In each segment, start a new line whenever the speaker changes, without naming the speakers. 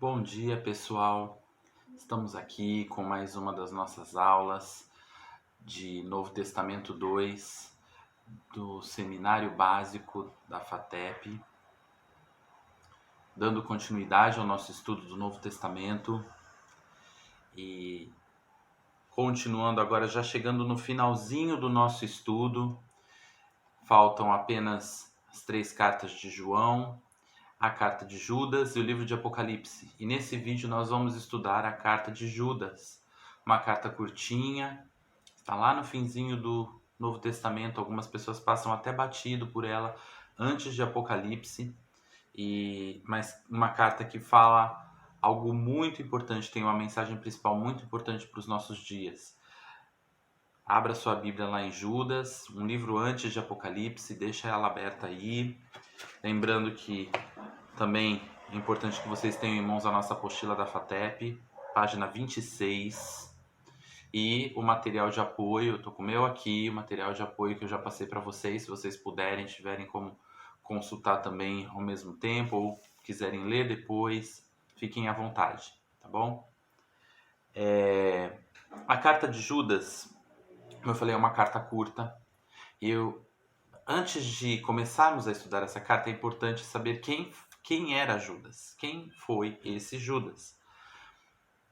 Bom dia, pessoal. Estamos aqui com mais uma das nossas aulas de Novo Testamento 2 do Seminário Básico da FATEP, dando continuidade ao nosso estudo do Novo Testamento e continuando agora, já chegando no finalzinho do nosso estudo. Faltam apenas as 3 cartas de João, a carta de Judas e o livro de Apocalipse. E nesse vídeo nós vamos estudar a carta de Judas, uma carta curtinha, está lá no finzinho do Novo Testamento. Algumas pessoas passam até batido por ela antes de Apocalipse, mas uma carta que fala algo muito importante, tem uma mensagem principal muito importante para os nossos dias. Abra sua Bíblia lá em Judas, um livro antes de Apocalipse, deixa ela aberta aí. Lembrando que também é importante que vocês tenham em mãos a nossa apostila da FATEP, página 26. E o material de apoio, eu estou com o meu aqui, o material de apoio que eu já passei para vocês, se vocês puderem, tiverem como consultar também ao mesmo tempo, ou quiserem ler depois, fiquem à vontade, tá bom? A carta de Judas, como eu falei, é uma carta curta. Antes de começarmos a estudar essa carta, é importante saber quem era Judas, quem foi esse Judas.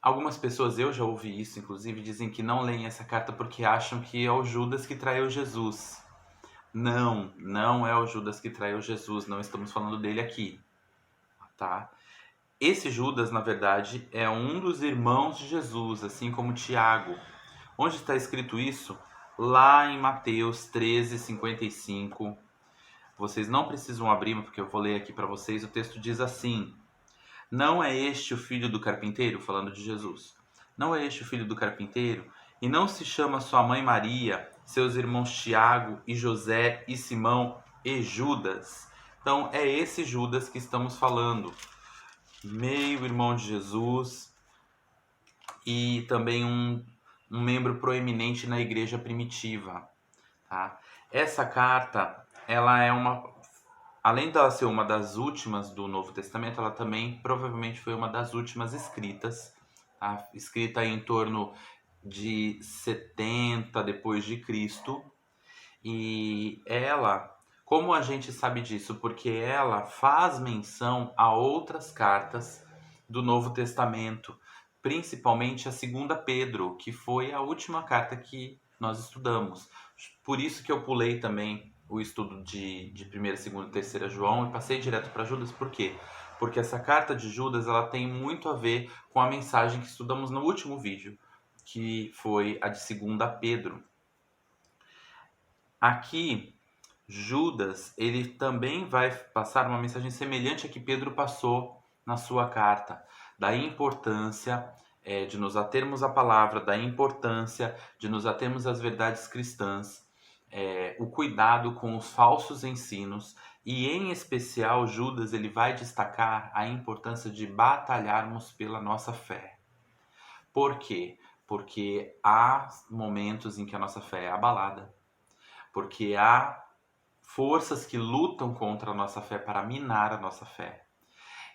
Algumas pessoas, eu já ouvi isso, inclusive, dizem que não leem essa carta porque acham que é o Judas que traiu Jesus. Não, não é o Judas que traiu Jesus, não estamos falando dele aqui, tá? Esse Judas, na verdade, é um dos irmãos de Jesus, assim como Tiago. Onde está escrito isso? Lá em Mateus 13:55. Vocês não precisam abrir, porque eu vou ler aqui para vocês. O texto diz assim: Não é este o filho do carpinteiro? Falando de Jesus. Não é este o filho do carpinteiro? E não se chama sua mãe Maria, seus irmãos Tiago e José e Simão e Judas? Então é esse Judas que estamos falando. Meio-irmão de Jesus e também um membro proeminente na igreja primitiva. Tá? Essa carta, ela é além de ela ser uma das últimas do Novo Testamento, ela também provavelmente foi uma das últimas escritas, tá? Escrita em torno de 70 depois de Cristo. E ela, como a gente sabe disso? Porque ela faz menção a outras cartas do Novo Testamento, principalmente a 2 Pedro, que foi a última carta que nós estudamos. Por isso que eu pulei também o estudo de 1ª, 2ª e 3ª João e passei direto para Judas. Por quê? Porque essa carta de Judas ela tem muito a ver com a mensagem que estudamos no último vídeo, que foi a de 2 Pedro. Aqui, Judas, ele também vai passar uma mensagem semelhante a que Pedro passou na sua carta, da importância de nos atermos à palavra, da importância de nos atermos às verdades cristãs, o cuidado com os falsos ensinos e, em especial, Judas ele vai destacar a importância de batalharmos pela nossa fé. Por quê? Porque há momentos em que a nossa fé é abalada, porque há forças que lutam contra a nossa fé para minar a nossa fé.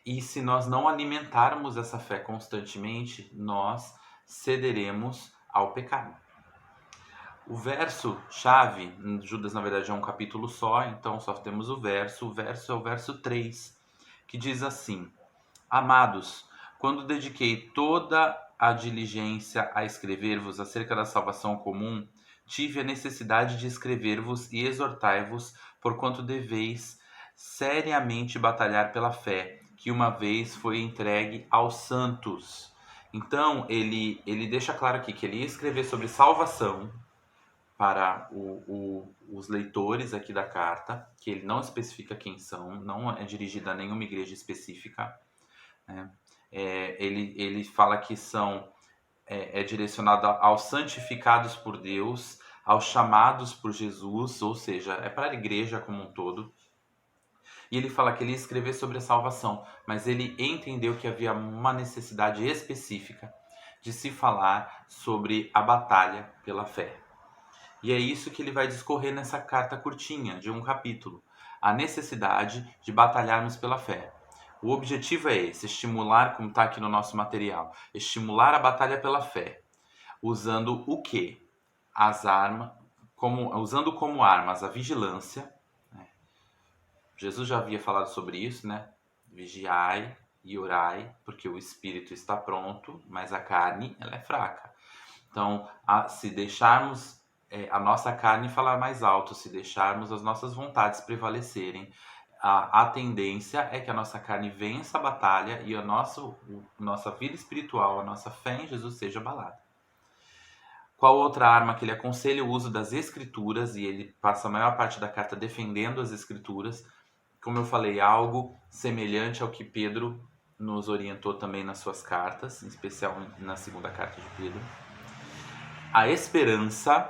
E se nós não alimentarmos essa fé constantemente, nós cederemos ao pecado. O verso-chave, Judas na verdade é um capítulo só, então só temos o verso é o verso 3, que diz assim: Amados, quando dediquei toda a diligência a escrever-vos acerca da salvação comum, tive a necessidade de escrever-vos e exortai-vos, porquanto deveis seriamente batalhar pela fé, que uma vez foi entregue aos santos. Então, ele deixa claro aqui que ele ia escrever sobre salvação para os leitores aqui da carta, que ele não especifica quem são, não é dirigida a nenhuma igreja específica, né? Ele fala que é direcionado aos santificados por Deus, aos chamados por Jesus, ou seja, é para a igreja como um todo. E ele fala que ele ia escrever sobre a salvação, mas ele entendeu que havia uma necessidade específica de se falar sobre a batalha pela fé. E é isso que ele vai discorrer nessa carta curtinha, de um capítulo. A necessidade de batalharmos pela fé. O objetivo é esse, estimular, como está aqui no nosso material, estimular a batalha pela fé, usando o quê? As armas, usando como armas a vigilância, né? Jesus já havia falado sobre isso, né? Vigiai e orai, porque o espírito está pronto, mas a carne, ela é fraca. Então, se deixarmos a nossa carne falar mais alto, se deixarmos as nossas vontades prevalecerem, a tendência é que a nossa carne vença a batalha e nossa vida espiritual, a nossa fé em Jesus seja abalada. Qual outra arma que ele aconselha? O uso das escrituras, e ele passa a maior parte da carta defendendo as escrituras. Como eu falei, algo semelhante ao que Pedro nos orientou também nas suas cartas, em especial na segunda carta de Pedro. A esperança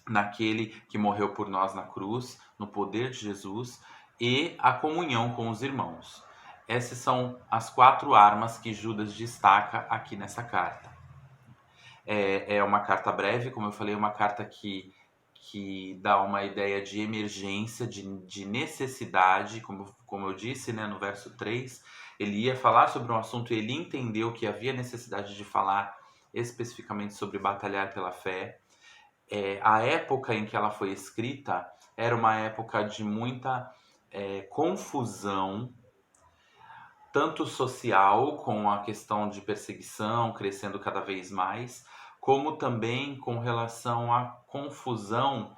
naquele que morreu por nós na cruz, no poder de Jesus, e a comunhão com os irmãos. Essas são as 4 armas que Judas destaca aqui nessa carta. É uma carta breve, como eu falei, uma carta que dá uma ideia de emergência, de necessidade, como eu disse, né, no verso 3, ele ia falar sobre um assunto e ele entendeu que havia necessidade de falar especificamente sobre batalhar pela fé. A época em que ela foi escrita era uma época de muita confusão, tanto social, com a questão de perseguição crescendo cada vez mais, como também com relação à confusão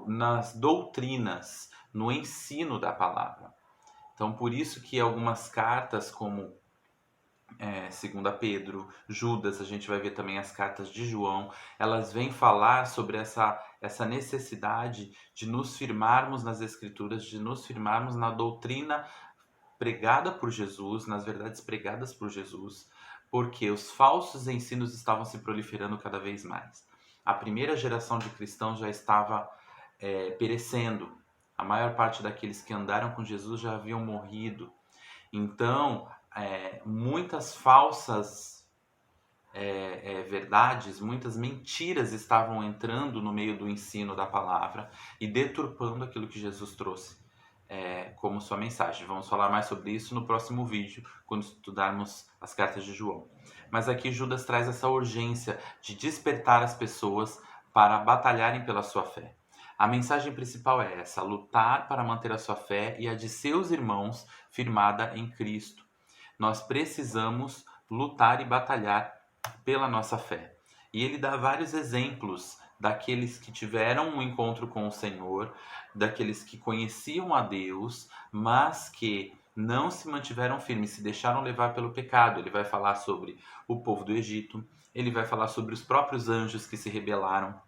nas doutrinas, no ensino da palavra. Então, por isso que algumas cartas, como 2 Pedro, Judas, a gente vai ver também as cartas de João, elas vêm falar sobre essa necessidade de nos firmarmos nas Escrituras, de nos firmarmos na doutrina pregada por Jesus, nas verdades pregadas por Jesus, porque os falsos ensinos estavam se proliferando cada vez mais. A primeira geração de cristãos já estava perecendo. A maior parte daqueles que andaram com Jesus já haviam morrido. Então, muitas falsas verdades, muitas mentiras estavam entrando no meio do ensino da palavra e deturpando aquilo que Jesus trouxe como sua mensagem. Vamos falar mais sobre isso no próximo vídeo, quando estudarmos as cartas de João. Mas aqui Judas traz essa urgência de despertar as pessoas para batalharem pela sua fé. A mensagem principal é essa: lutar para manter a sua fé e a de seus irmãos firmada em Cristo. Nós precisamos lutar e batalhar pela nossa fé. E ele dá vários exemplos daqueles que tiveram um encontro com o Senhor, daqueles que conheciam a Deus, mas que não se mantiveram firmes, se deixaram levar pelo pecado. Ele vai falar sobre o povo do Egito, ele vai falar sobre os próprios anjos que se rebelaram,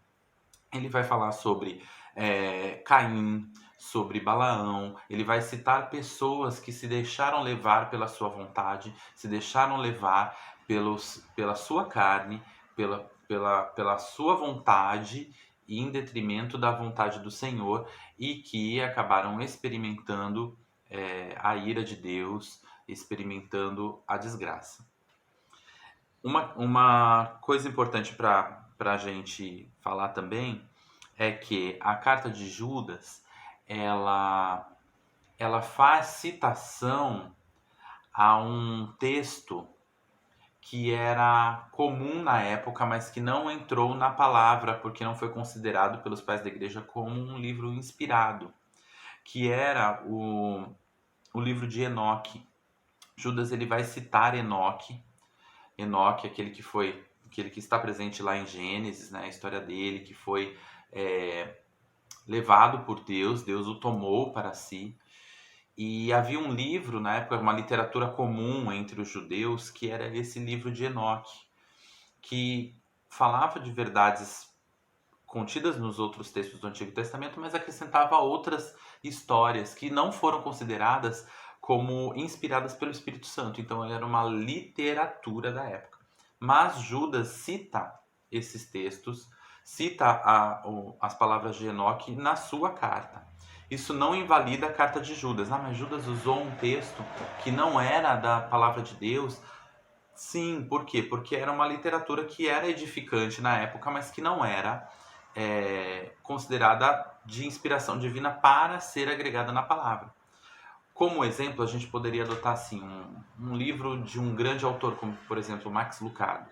ele vai falar sobre Caim, sobre Balaão, ele vai citar pessoas que se deixaram levar pela sua vontade, se deixaram levar pela sua carne, pela sua vontade, e em detrimento da vontade do Senhor, e que acabaram experimentando a ira de Deus, experimentando a desgraça. Uma coisa importante para a gente falar também é que a carta de Judas, ela faz citação a um texto que era comum na época, mas que não entrou na palavra, porque não foi considerado pelos pais da igreja como um livro inspirado, que era o livro de Enoque. Judas ele vai citar Enoque, aquele que está presente lá em Gênesis, né, a história dele, que foi levado por Deus o tomou para si. E havia um livro, na época, uma literatura comum entre os judeus, que era esse livro de Enoque, que falava de verdades contidas nos outros textos do Antigo Testamento, mas acrescentava outras histórias que não foram consideradas como inspiradas pelo Espírito Santo. Então era uma literatura da época. Mas Judas cita esses textos, cita as palavras de Enoque na sua carta. Isso não invalida a carta de Judas. Mas Judas usou um texto que não era da palavra de Deus. Sim, por quê? Porque era uma literatura que era edificante na época, mas que não era considerada de inspiração divina para ser agregada na palavra. Como exemplo, a gente poderia adotar assim, um livro de um grande autor, como por exemplo Max Lucado,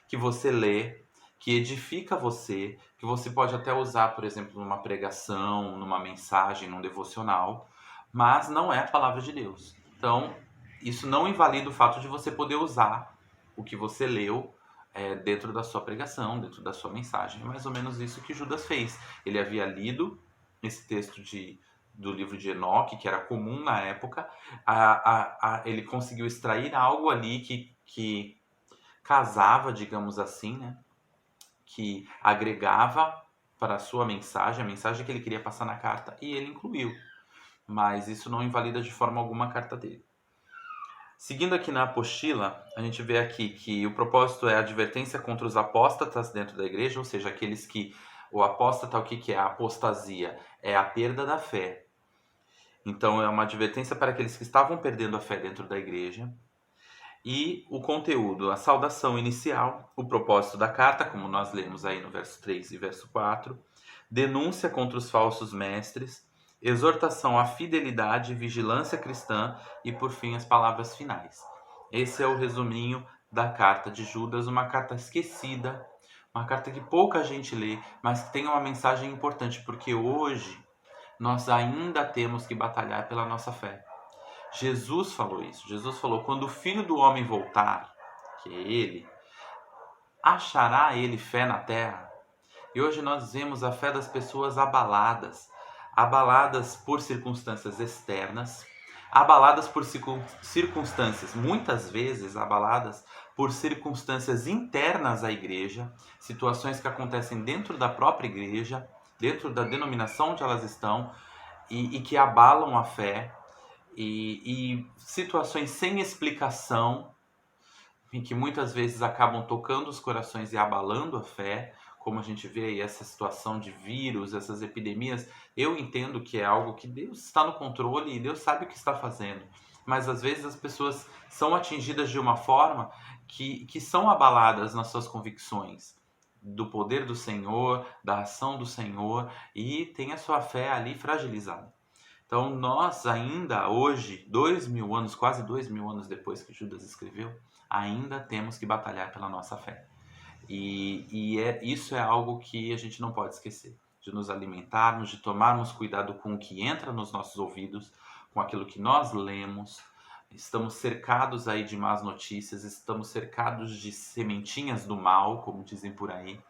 que você lê, que edifica você, que você pode até usar, por exemplo, numa pregação, numa mensagem, num devocional, mas não é a palavra de Deus. Então, isso não invalida o fato de você poder usar o que você leu dentro da sua pregação, dentro da sua mensagem. É mais ou menos isso que Judas fez. Ele havia lido esse texto do livro de Enoque, que era comum na época, ele conseguiu extrair algo ali que casava, digamos assim, né? Que agregava para a sua mensagem, a mensagem que ele queria passar na carta, e ele incluiu. Mas isso não invalida de forma alguma a carta dele. Seguindo aqui na apostila, a gente vê aqui que o propósito é a advertência contra os apóstatas dentro da igreja, ou seja, aqueles que... O apóstata, o que é a apostasia? É a perda da fé. Então, é uma advertência para aqueles que estavam perdendo a fé dentro da igreja. E o conteúdo, a saudação inicial, o propósito da carta, como nós lemos aí no verso 3 e verso 4, denúncia contra os falsos mestres, exortação à fidelidade e vigilância cristã e, por fim, as palavras finais. Esse é o resuminho da carta de Judas, uma carta esquecida, uma carta que pouca gente lê, mas que tem uma mensagem importante, porque hoje nós ainda temos que batalhar pela nossa fé. Jesus falou isso. Jesus falou: quando o Filho do Homem voltar, que é ele, achará ele fé na terra? E hoje nós vemos a fé das pessoas abaladas por circunstâncias externas, abaladas por circunstâncias, muitas vezes abaladas por circunstâncias internas à igreja, situações que acontecem dentro da própria igreja, dentro da denominação onde elas estão, e que abalam a fé. E situações sem explicação, em que muitas vezes acabam tocando os corações e abalando a fé, como a gente vê aí essa situação de vírus, essas epidemias. Eu entendo que é algo que Deus está no controle e Deus sabe o que está fazendo, mas às vezes as pessoas são atingidas de uma forma que são abaladas nas suas convicções do poder do Senhor, da ação do Senhor, e tem a sua fé ali fragilizada. Então, nós ainda hoje, 2000 anos, quase 2000 anos depois que Judas escreveu, ainda temos que batalhar pela nossa fé. Isso é algo que a gente não pode esquecer, de nos alimentarmos, de tomarmos cuidado com o que entra nos nossos ouvidos, com aquilo que nós lemos. Estamos cercados aí de más notícias, estamos cercados de sementinhas do mal, como dizem por aí,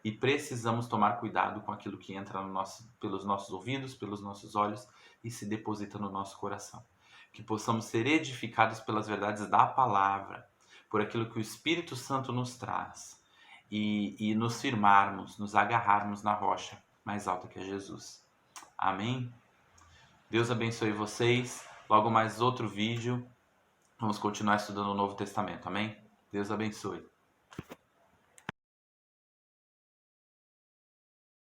e precisamos tomar cuidado com aquilo que entra pelos nossos ouvidos, pelos nossos olhos e se deposita no nosso coração. Que possamos ser edificados pelas verdades da palavra, por aquilo que o Espírito Santo nos traz, e nos firmarmos, nos agarrarmos na rocha mais alta que é Jesus. Amém? Deus abençoe vocês. Logo mais outro vídeo. Vamos continuar estudando o Novo Testamento. Amém? Deus abençoe.